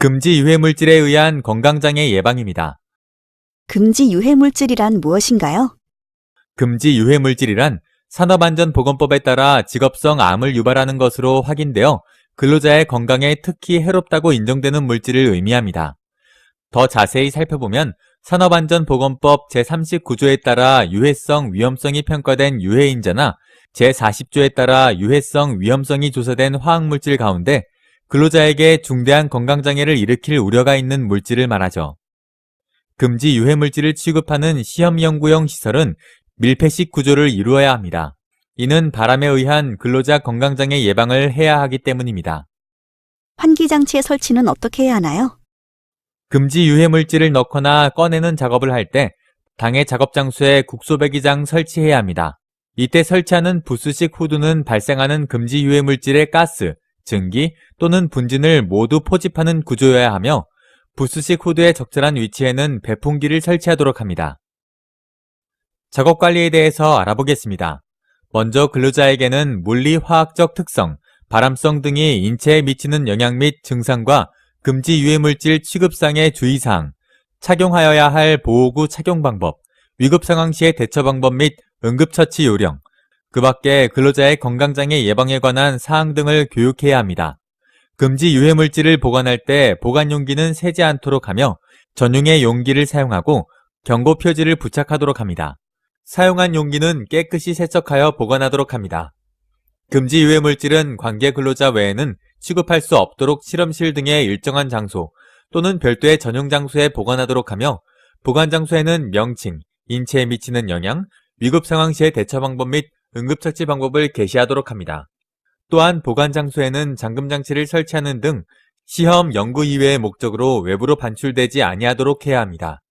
금지 유해물질에 의한 건강장애 예방입니다. 금지 유해물질이란 무엇인가요? 금지 유해물질이란 산업안전보건법에 따라 직업성 암을 유발하는 것으로 확인되어 근로자의 건강에 특히 해롭다고 인정되는 물질을 의미합니다. 더 자세히 살펴보면 산업안전보건법 제39조에 따라 유해성, 위험성이 평가된 유해인자나 제40조에 따라 유해성, 위험성이 조사된 화학물질 가운데 근로자에게 중대한 건강장애를 일으킬 우려가 있는 물질을 말하죠. 금지 유해물질을 취급하는 시험연구용 시설은 밀폐식 구조를 이루어야 합니다. 이는 바람에 의한 근로자 건강장애 예방을 해야 하기 때문입니다. 환기장치의 설치는 어떻게 해야 하나요? 금지 유해물질을 넣거나 꺼내는 작업을 할 때 당해 작업 장소에 국소배기장 설치해야 합니다. 이때 설치하는 부스식 후드는 발생하는 금지 유해물질의 가스, 증기 또는 분진을 모두 포집하는 구조여야 하며 부스식 후드의 적절한 위치에는 배풍기를 설치하도록 합니다. 작업 관리에 대해서 알아보겠습니다. 먼저 근로자에게는 물리 화학적 특성, 발암성 등이 인체에 미치는 영향 및 증상과 금지 유해물질 취급상의 주의사항, 착용하여야 할 보호구 착용 방법, 위급 상황 시의 대처 방법 및 응급처치 요령, 그 밖에 근로자의 건강장애 예방에 관한 사항 등을 교육해야 합니다. 금지 유해물질을 보관할 때 보관 용기는 새지 않도록 하며 전용의 용기를 사용하고 경고 표지를 부착하도록 합니다. 사용한 용기는 깨끗이 세척하여 보관하도록 합니다. 금지 유해물질은 관계 근로자 외에는 취급할 수 없도록 실험실 등의 일정한 장소 또는 별도의 전용 장소에 보관하도록 하며 보관 장소에는 명칭, 인체에 미치는 영향, 위급 상황 시의 대처 방법 및 응급처치 방법을 게시하도록 합니다. 또한 보관 장소에는 잠금 장치를 설치하는 등 시험, 연구 이외의 목적으로 외부로 반출되지 아니하도록 해야 합니다.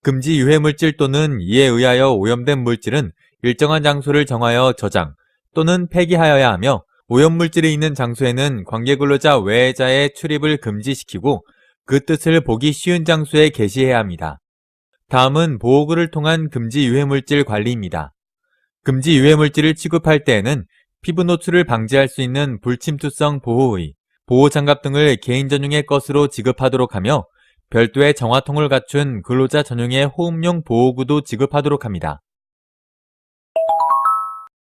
금지 유해물질 또는 이에 의하여 오염된 물질은 일정한 장소를 정하여 저장 또는 폐기하여야 하며 오염물질이 있는 장소에는 관계근로자 외자의 출입을 금지시키고 그 뜻을 보기 쉬운 장소에 게시해야 합니다. 다음은 보호구를 통한 금지 유해물질 관리입니다. 금지 유해물질을 취급할 때에는 피부 노출을 방지할 수 있는 불침투성 보호의, 보호장갑 등을 개인 전용의 것으로 지급하도록 하며 별도의 정화통을 갖춘 근로자 전용의 호흡용 보호구도 지급하도록 합니다.